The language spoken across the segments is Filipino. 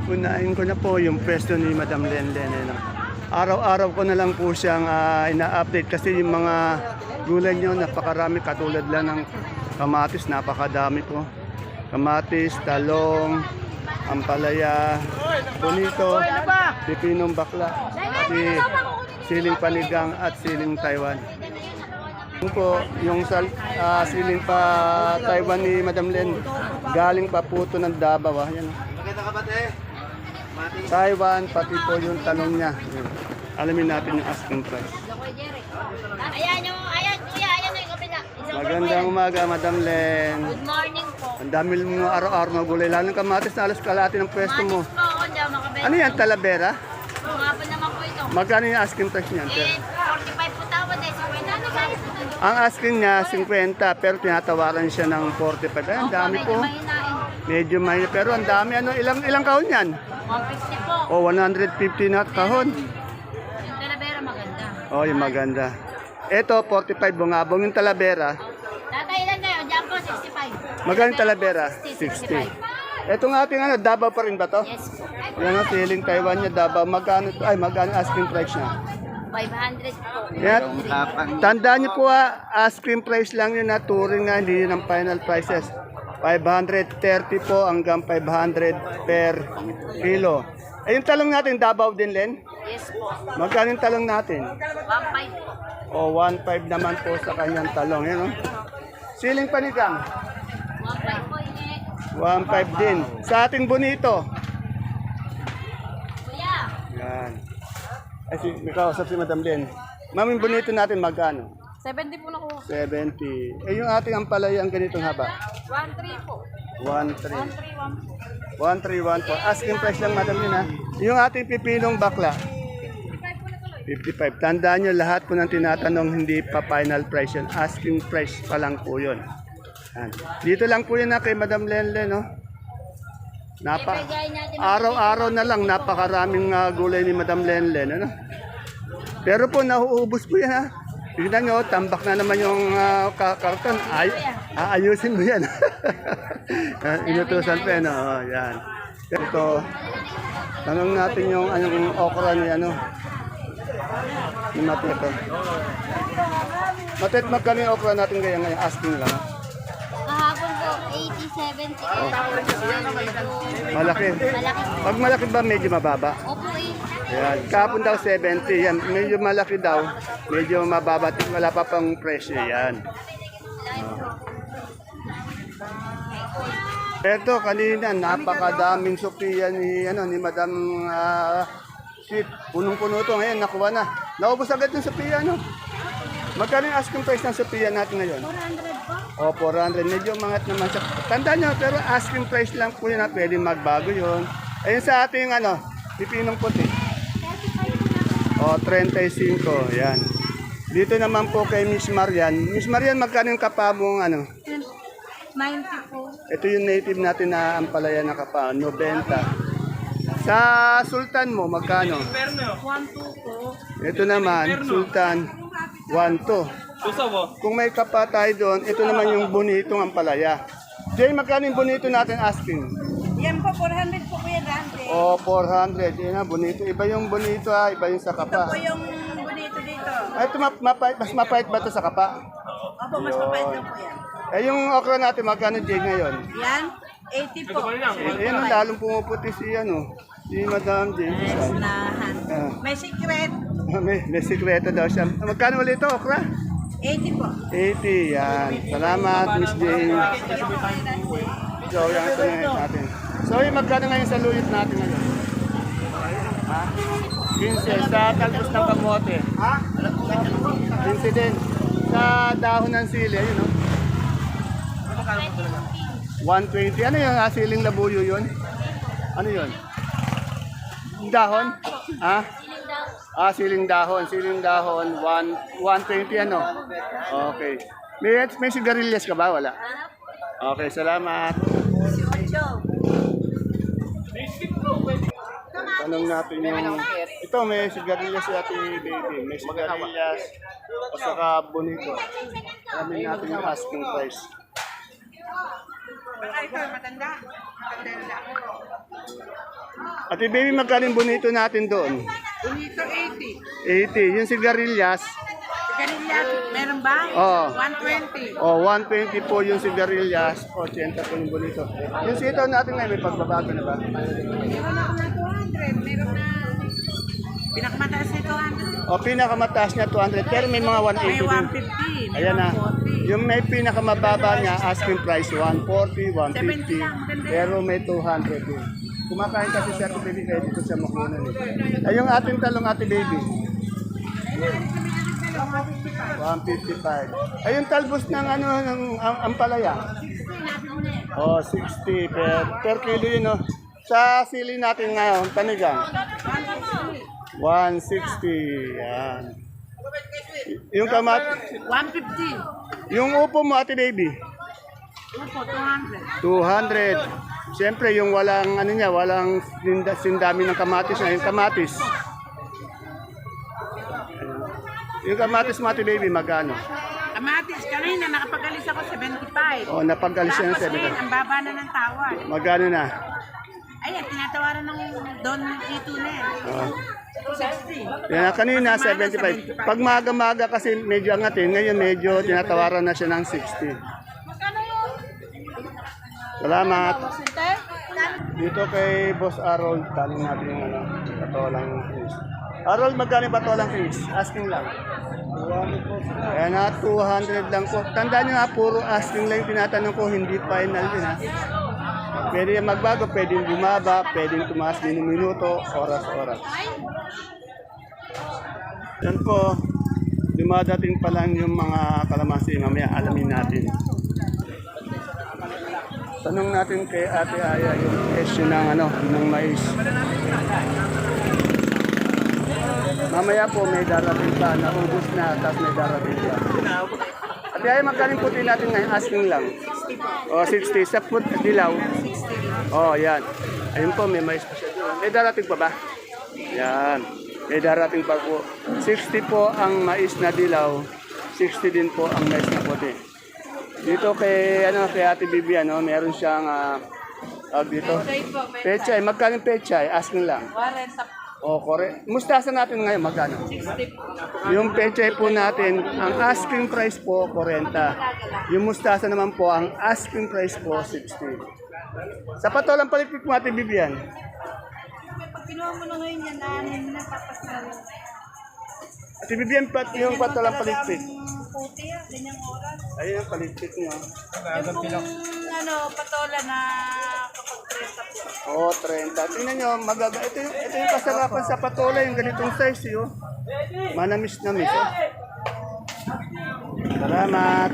unahin ko na po yung pwesto ni Madam Lenlen. Ano. Araw-araw ko na lang po siyang ina-update kasi yung mga gulay nyo napakarami katulad lang ng kamatis, napakadami po. Kamatis, talong, ampalaya, bonito, pipinong bakla, siling panigang at siling Taiwan. Yun po, yung siling pa Taiwan ni Madam Len, galing pa po ito ng Davao. Yan. Taiwan, pati po yung talong niya. Yan. Alamin natin yung asking price. Ayan kuya, ayan yung kabila. Magandang umaga, Madam Len. Good morning po. Ang dami mo araw-araw na gulay. Lalo ng kamatis na alas kalahati ng pwesto mo. Matis po ako dyan, makabenta. Ano yan, Talavera? Mga po naman po ito. Magkano yung asking price niyan? 45 po tawad eh. 50 na guys. Ang asking niya, 50, pero tinatawaran siya ng 45. Ay, ang dami po. Medyo mahina. Pero ang dami. Ano, ilang kahon yan? 150 po. O, 150 na kahon. Yung Talavera maganda. O, yung maganda. Ito, 45 bungabong. Yung Talavera, Tatay lang kayo, dyan po 65. magkano yung Talavera? 60. Ito nga ating ano, Davao pa rin ba to? Yes po. Yan ang siling Taiwan niya, Davao. Magkano asking price niya? 500 po. Yan. Tandaan niyo po asking price lang yun na touring nga, hindi yun ang final prices. 530 po hanggang 500 per kilo. Eh yung talong natin, Davao din, Len? Yes po. Magkano yung talong natin? 1.5 po. O 1.5 naman po sa kanyang talong. Yan, oh. Siling panigang, 1.5 po ini. 1.5 din. Sa ating bonito. Kuya, Yan. Ay, may kausap si Madam Len. Ma'am, yung bonito natin magkano? 70 po na ko. 70. Eh, yung ating ampalaya, ang ganitong haba? 1.3 po. 1.3. 1.3 po. 131 po. Asking price lang, Madam Len, ha? Yung ating pipinong bakla, 55. Tandaan nyo, lahat po ng tinatanong, hindi pa final price yun. Asking price pa lang po yun. Yan. Dito lang po yun na kay Madam Lenlen, no? Araw-araw na lang, napakaraming gulay ni Madam Lenlen, ano? Pero po, nahuubos po yan, ha? Tignan nyo, tambak na naman yung karton. Ayusin mo yan. Inutusan pa yan, oh, yan. Ito, tanong natin yung anong okra ni ano. Ni Matet. Matet, magkano yung okra natin ngayon? Asking lang. Kahapon po, 80, 70. Malaki. Malaki. Pag malaki ba, medyo mababa? Opo eh. Yan. Kahapon daw 70. Yan. Medyo malaki daw. Medyo mababa. Wala pa pang presyo. Yan. Ito, kanina, napakadaming Sophia ni Madam Sweet. Punong-puno ito. Ngayon, nakuha na. Naubos agad yung Sophia, no? Magkano yung asking price ng Sophia natin ngayon? 400 po. O, 400. Medyo mangat naman siya. Tandaan nyo, pero asking price lang po yun na pwede magbago yun. Ayun sa ating, pipinong puti. 35 O, po na. 35. Yan. Dito naman po kay Miss Marian. Miss Marian, magkano yung kapa mong 90 po. Ito yung native natin na ampalaya na kapa, 90. Sa Sultan mo, magkano? 1.2 po. Ito naman, Sultan, 1-2. Kung may kapa tayo doon, ito naman yung bonitong ampalaya. Jay, magkano yung bonito natin asking? Yan po, 400 po kuya dante. O, 400. Yan na, bonito. Iba yung bonito iba yung sa kapa. Ito po yung bonito dito. Ay, ito mas mapait ba ito sa kapa? Opo, mas mapait lang po yan. Eh, yung okra natin, magkano Jay ngayon? Yan, 80 po. Ayan, lalong pumuputi si si Madam Jay. Nahan. Ah. May secret. May sikreto daw siya. Magkano ulit ito, okra? 80 po. 80, yan. Salamat, Miss Jane. So, yan ito na ngayon natin. So, yung magkano ngayon sa luyot natin ngayon? Ha? 15 sa talbos ng kamote. Ha? 15 din. Sa dahon ng sili, ayun o. 120. Ano yung siling labuyo yun? Ano yun? Dahon? Ha? Siling dahon. Siling dahon, 120 ano? Okay. May sigarilyas ka ba? Wala? Okay, salamat. Tanong natin yung... Ito, may sigarilyas si Ate Baby. May sigarilyas o saka bonito. Alamin natin yung asking price. Matanda. Ate baby, magkano yung bonito natin doon? Bonito 80. 80. Yung sigarilyas, Ganilla, meron ba? Oo. 120. 120 po yung sigarilyas, 80 po yung bonito. Yung sitaw natin ngayon, may pagbabago na ba? Meron ako na 200. Meron na. Pinakamataas na 200. Pinakamataas niya 200, pero may mga 180 May din. 150. Ayan na. 140. Yung may pinakamababa niya, asking price 140, 70 lang, 150, maganda. pero may 200 din. Kumakain kasi si Ate Baby kaya dito siya makunan. Ay, yung ating talong Ate Baby. 155. Ay, yung talbos ng ano, ng ampalaya. 60 per kilo yun, no? Sa sili natin ngayon, panigang. 160. Yan. Yung kamat, 150. yung upo mo, Ate Baby. Upo, 200. 200. Siyempre, yung walang, ano niya, walang sindami ng kamatis na, yung kamatis. Yung kamatis mo, Ate Baby, magkano? Kamatis, kanina nakapagalis ako 75. Napagalis siya ng Tapos 7. ngayon, ang baba na ng tawad. Magkano na? Ayan, tinatawaran ng Don Ito na yan. 60. Yan, kanina 75. Pag maga-maga kasi medyo angatin, ngayon medyo tinatawaran na siya ng 60. Salamat. Dito kay Boss Harold, tanong natin yung ano, patolang fish. Harold, magkano yung patolang fish? Asking lang. 200 po. Ayan na, 200 lang po. Tandaan nyo ha, puro asking lang yung tinatanong ko, hindi final din ha. Pwede yung magbago, pwede yung bumaba, pwede yung tumaas din ng minuto, oras-oras. Yan po, dumadating pa lang yung mga kalamansi, mamaya alamin natin. Tanong natin kay Ate Aya yung question ng ano, ng mais. Mamaya po may darating pa, naubos na, tapos may darating pa. Ate Aya, magkano puti natin ngayon? Asking lang. 60. Sa put dilaw. Yan. Ayun po, may mais pa siya doon. May darating pa ba? Yan. May darating pa po. 60 po ang mais na dilaw. 60 din po ang mais na puti. Dito kay Ate Bibi, meron siyang dito. Pechay, magkano yung pechay? Asking lang. 40. Correct. Mustasa natin ngayon, magkano? 60. Yung pechay po natin, ang asking price po 40. Yung mustasa naman po, ang asking price po 60. Sa patolang palikpik mo, Ate Bibi yan. Pag kinuha mo na ngayon yan, napapasal. Ate Bibi, yung patolang palikpik. Puti yan, ganyang oras. Ayun ang palikpik nyo. Yung patola na kapag 30 po. 30. Tingnan nyo, ito yung kasarapan sa patola, yung ganitong size, Manamis-namis, Salamat.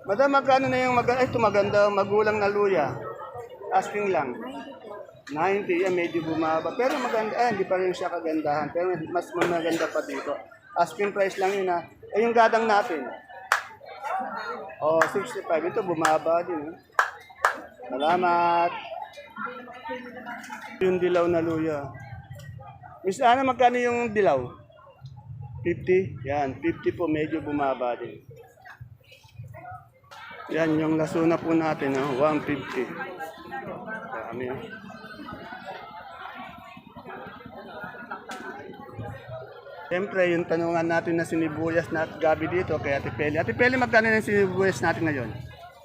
Madam, magkano na yung ito maganda, magulang na luya? Asking lang. 90, yan, medyo bumaba. Pero maganda, hindi pa rin siya kagandahan. Pero mas maganda pa dito. Asking price lang yun ha. Yung gadang natin. 65. Ito bumaba din. Salamat. Yung dilaw na luya. Miss Ana, magkano yung dilaw? 50? Yan, 50 po. Medyo bumaba din. Yan, yung lasuna po natin, 150. Dami, Siyempre, yung tanungan natin na sinibuyas na gabi dito kay Ate Peli. Ate Peli, magkano na yung sinibuyas natin ngayon?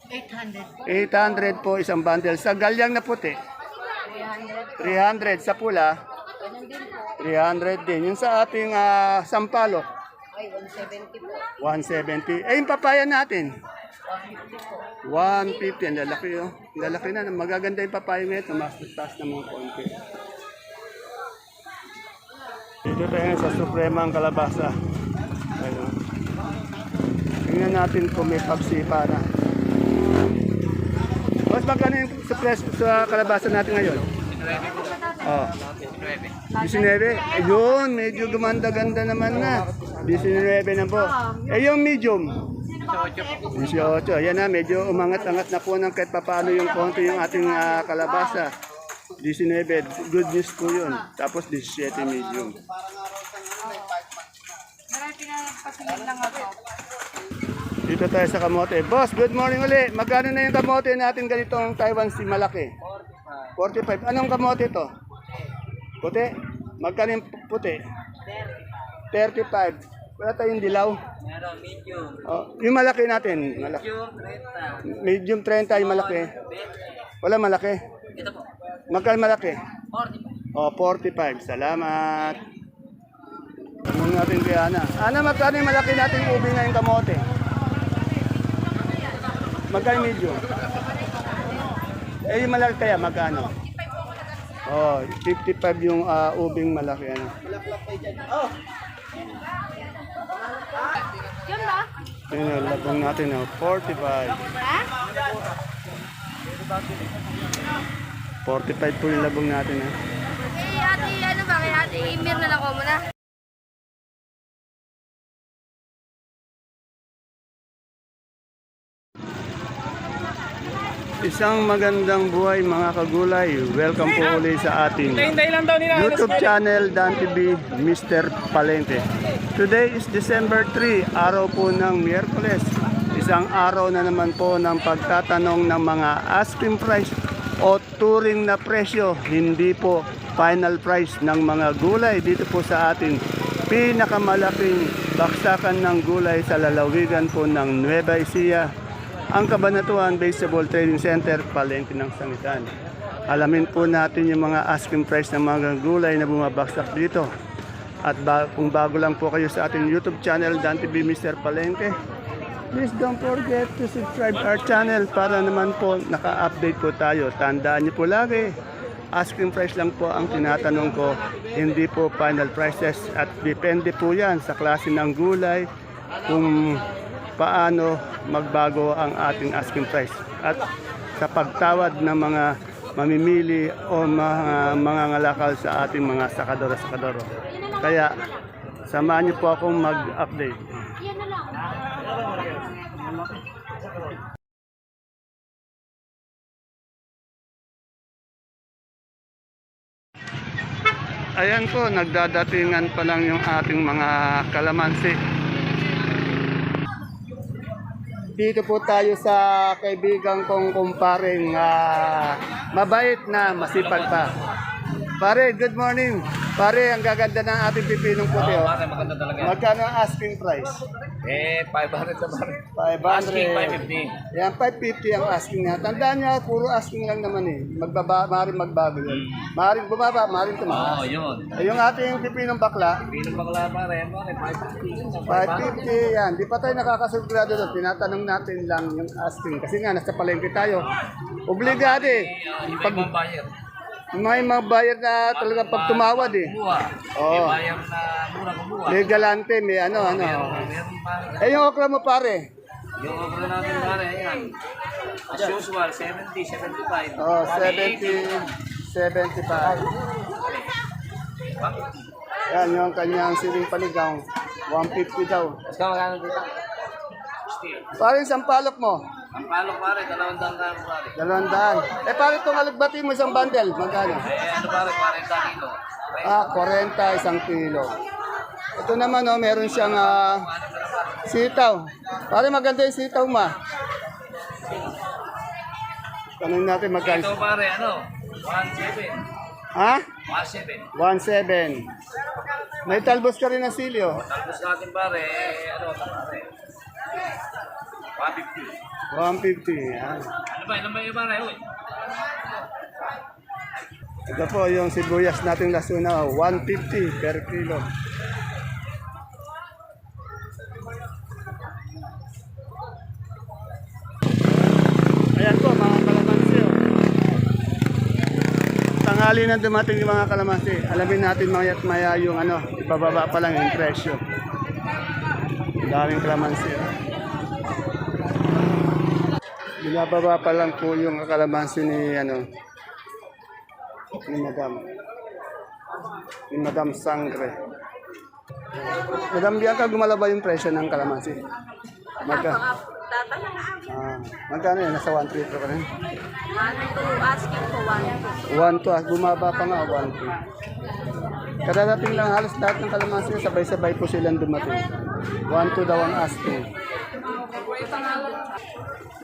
800 800 po po. isang bundle. Sa galyang na puti? 300. Sa pula? 300 din. Yung sa ating sampalok? Ay, 170 po. 170. Yung papaya natin? 150. Ang lalaki, Ang lalaki na. Magaganda yung papaya ngayon. Tumas-tas na mga konti. Dito tayo sa Supremang Kalabasa. Ayun. Tingnan natin kung may pagsipa na. Mas magkano yung sa kalabasa natin ngayon? 19. Ayun, medyo gumanda-ganda naman na. 19 na po. Yung medium? 18. Ayan na, medyo umangat-angat na po ng kahit papaano yung konti yung ating kalabasa. 19. Good news po yun. Tapos 17 medium. Dito tayo sa kamote. Boss, good morning uli. Magkano na yung kamote natin ganitong Taiwan si malaki? 45. Anong kamote to? Puti? Magkano yung puti? 35. Wala tayong dilaw. Meron, medium. Oh, yung malaki natin. Malaki. Medium, 30. Medium 30 yung malaki. Wala malaki. Ito po. Magkano malaki? 40. Oh, 45. Salamat. Tanong natin kay Ana. Ana, magkano yung malaki natin ubi ngayong kamote? Magkano medium? Eh, yung malaki kaya, magkano? Oh, 55 yung ubing malaki. Ano? Yun ba? Yun yung labong natin, 45. Ha? 45 po yung labong natin. Eh, ate, ano ba? Kaya ate, Emir na lang ko muna. Isang magandang buhay mga kagulay. Welcome po uli sa ating YouTube channel Dan TV Mr. Palente. Today is December 3, araw po ng Miyerkules. Isang araw na naman po ng pagtatanong ng mga asking price o turing na presyo, hindi po final price ng mga gulay dito po sa ating pinakamalaking baksakan ng gulay sa lalawigan po ng Nueva Ecija, ang Cabanatuan Vegetable Trading Center, Palengke ng Sangitan. Alamin po natin yung mga asking price ng mga gulay na bumabaksak dito. At kung bago lang po kayo sa ating YouTube channel, Dan TV Mr. Palengke, please don't forget to subscribe our channel para naman po naka-update po tayo. Tandaan niyo po lagi, asking price lang po ang tinatanong ko, hindi po final prices. At depende po yan sa klase ng gulay kung paano magbago ang ating asking price. At sa pagtawad ng mga mamimili o mga ngalakal sa ating mga sakadoro-sakadoro. Kaya samahan niyo po akong mag-update. Ayan po, nagdadatingan pa lang yung ating mga kalamansi. Dito po tayo sa kaibigan kong kumparing mabait na masipag pa. Pare, good morning. Pare, ang gaganda ng ating pipinong puti. Oh. Pare, maganda talaga. Magkano ang asking price? 500 na pare. 500. Asking 550. Yan, 550 ang asking niya. Tandaan niya, puro asking lang naman eh. Maaaring magbago yun. Maaaring bumaba, maaaring tumaas. Yun. Yung ating pipinong bakla, Pinong bakla pare, 550. 550 yan. Di pa tayo nakakasigurado doon. Tinatanong natin lang yung asking. Kasi nga, nasa palengke tayo. Obligado eh. Ibang buyer. May mga bayar na talaga pag tumawad eh. Buwa. Oo. Buyer na mura kumuha. May galante, may ano. Meron pare. Eh yung okra mo pare. Yung okra natin pare, ayan. As usual, 70, 75. Oh, 70, 75. Yan yung kanyang siling panigang. 150 daw. Mas ka magkano dito? Steel. Pare, isang palok mo. Ang palok pare, 200 na pare. 200. Eh pare, itong alagbati mo isang bundle. Magkano? Ano pare, 40 kilo. 40, isang kilo. Ito naman, oh, meron siyang sitaw. Pare, maganda yung sitaw, ma. Tanong natin magkano. Ito pare, 1.7. Ha? 1.7. 1.7. May talbos ka rin ng silyo. Tapos natin pare, pare? 150. 150. Yan. Ano ba yung pare, uy? Ito po yung sibuyas nating lasuna, 150 per kilo. Ayan po mga kalamansi. Oh. Tanghali na dumating yung mga kalamansi. Alamin natin mga maya yung ibababa pa lang yung presyo. Daming kalamansi. Oh. Binababa pa lang po yung kalamansi ni Madam Sangre. Madam Bianca, gumala ba yung presyo ng kalamansi? Magkano yan? Nasa 1.3 pa rin? 1 to bumaba pa nga, 1.3. Kadadating lang halos lahat ng kalamansi, sabay-sabay po silang dumating. 1 to daw ang asking.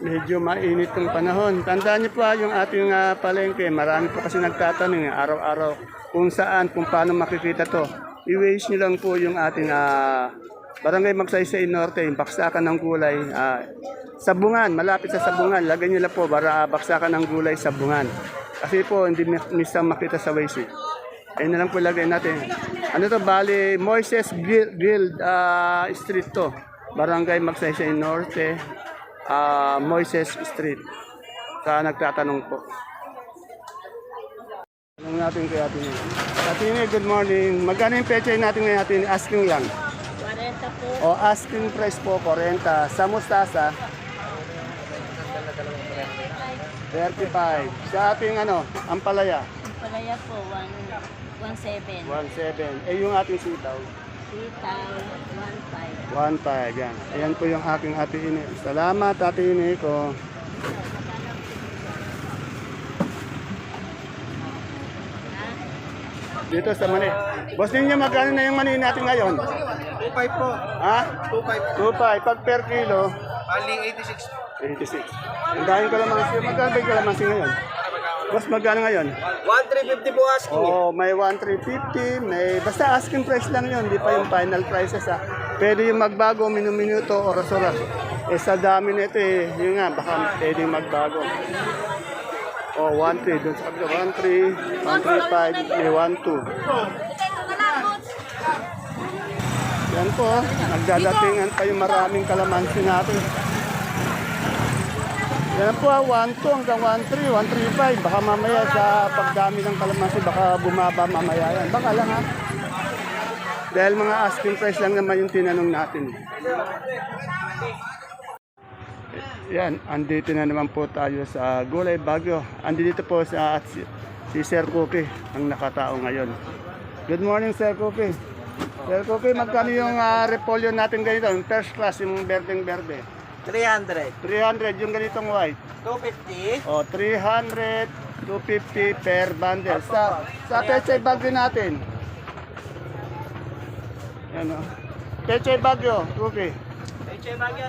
Medyo mainit ng panahon. Tandaan niyo pa yung ating palengke. Marami pa kasi nagtatanong araw-araw kung saan, kung paano makikita to. I-waste niyo lang po yung ating Barangay Magsaysay Norte, yung baksakan ng gulay. Sabungan, malapit sa Sabungan. Lagay niyo lang po para baksakan ng gulay Sabungan. Kasi po hindi misang makita sa Waze. Ayun na lang po lagay natin. Ano to, bali Moises Guild Street to. Barangay Magsaysay Norte. Moises Street. Sa nagtatanong po. Tanong natin kay Ate Nene. Ate Nene, good morning. Magkano yung pechay natin ngayon, Ate Nene? Asking lang. 40 po. O asking price po, 40. Sa mustasa, 35. Sa ating ampalaya, Palaya po, 1.7. 17. Eh yung ating sitaw, Sitaw, 1.5. 15. Yan. Ayan po yung aking Ate Ine. Salamat, Ate Ine ko. Dito sa mani. Boss ninyo, magkano na yung mani natin ngayon? 2.5 po. Ha? 2.5. 2.5. Pag per kilo, Aling 86. 86. Ang dahil kalamansi. Magkano ba yung kalamansi ngayon? Boss, magkano ngayon? 1,350 po asking. Oh, may 1,350, may basta asking price lang 'yon, di pa yung final prices ah. Pwede yung magbago minuto, oras-oras. Eh sa dami nito yun nga baka pwedeng magbago. Oh, 1,3 doon sa kabila, 1,3, 1,3,5, may 1,2. Yan po, nagdadatingan pa yung maraming kalamansi natin. Yan po 1,2 hanggang 1,3, 1,3,5. Baka mamaya sa pagdami ng kalamansi, baka bumaba mamaya yan. Baka lang ha. Dahil mga asking price lang naman yung tinanong natin. Yan, andito na naman po tayo sa Gulay Bagyo. Andito po sa si Sir Cookie ang nakatao ngayon. Good morning, Sir Cookie. Sir Cookie, magkano yung repolyo natin ganito? Yung first class, yung berdeng-berde. 300. 300 yung ganitong white. 250. O, 300, 250 per bundle. Sa Pechay Bagyo natin. Yan o. Pechay Bagyo, Cookie. Peche Bagyo,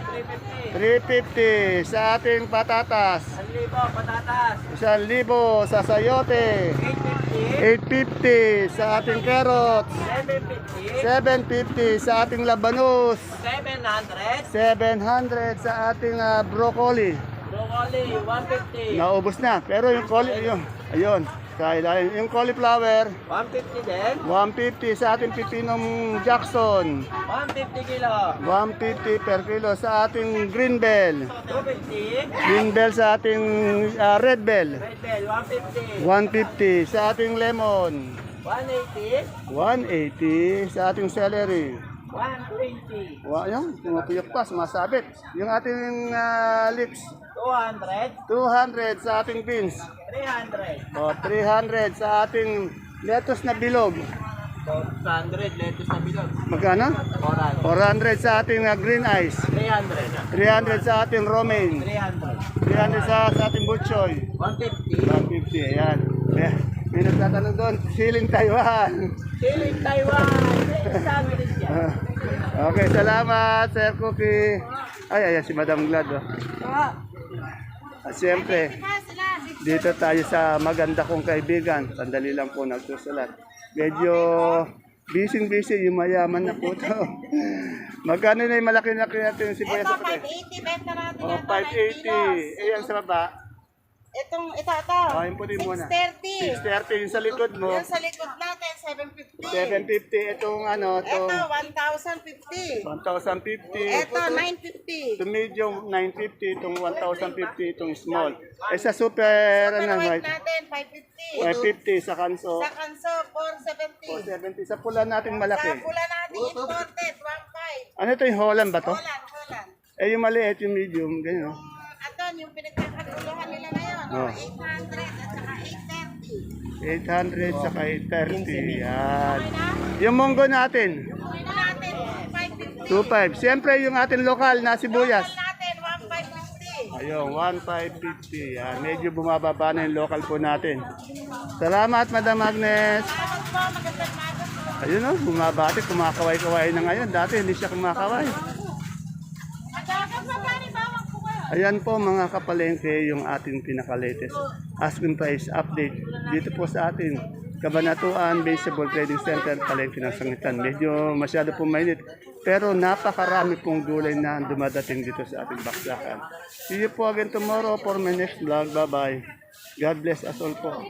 350. 350 sa ating patatas. 1,000 patatas. 1,000 sa sayote. 850. 850 sa ating carrots. 750. 750 sa ating labanos. 700. 700 sa ating broccoli. Broccoli, 150. Naubos na. Pero yung ayun, sa ilalim. Yung cauliflower, 150 din. 150 sa ating pipinong Jackson. 150 kilo. 150 per kilo sa ating green bell. 250. Green bell sa ating red bell. Red bell, 150. 150 sa ating lemon. 180. 180 sa ating celery. 120. Yung pumapiyok pa, sumasabit. Yung ating lips, 200. 200 sa ating beans. 300. O, 300 sa ating lettuce na bilog. 400 lettuce na bilog. Magkano? 400. 400 sa ating green ice. 300. 300 sa ating romaine. 300. 300 sa ating butchoy. 150. 150, ayan. May nagtatanong doon, siling Taiwan. Siling Taiwan. Sabi rin siya. Okay, salamat, Sir Cookie. Ayan, si Madam Glad. Oh. At siyempre, dito tayo sa maganda kong kaibigan. Sandali lang po nagsusulat. Medyo busy, yung mayaman na po ito. Magkano na yung malaki-laki natin yung sibuyas sa puti? 580, benta natin Oh, yan. 580. Ayan sa baba. Ito. Oh, yung puti muna. 630. 630 yung sa likod mo. Yung sa likod natin, 750. 750. Itong Ito, 1,050. 1,050. Ito, 950. Itong medium, 950. Itong 1,050. Itong small. Eh sa super, Super white right? natin, 550. 550 sa kanso. Sa kanso, 470. 470. Sa pula natin malaki. Sa pula natin, imported, 1,500. Ano ito yung Holland ba to? Holland. Eh yung maliit, yung medium, ganyan. Oh. Aton, yung pinagkakaguluhan nila ngayon, Oh. 800 at saka 830. 800 saka 830. Yan. Okay na? Yung munggo natin, Ano natin, 550. 2.5. Siyempre yung ating lokal na sibuyas. Local natin, 1,550. Ayun, 1,550. Yan. Medyo bumababa na yung local po natin. Salamat, Madam Agnes. Salamat po, magandang magas po. Ayun oh, bumabati, kumakaway-kaway na ngayon. Dati hindi siya kumakaway. Madagas pa pa rin, bawang po kayo. Ayan po mga kapalengke yung ating pinaka-latest asking price update dito po sa atin. Kabanatuan Vegetable Trading Center, Palengke ng Sangitan. Medyo masyado po mainit pero napakarami pong gulay na dumadating dito sa ating baksakan. See you po again tomorrow for my next vlog. Bye-bye. God bless us all po.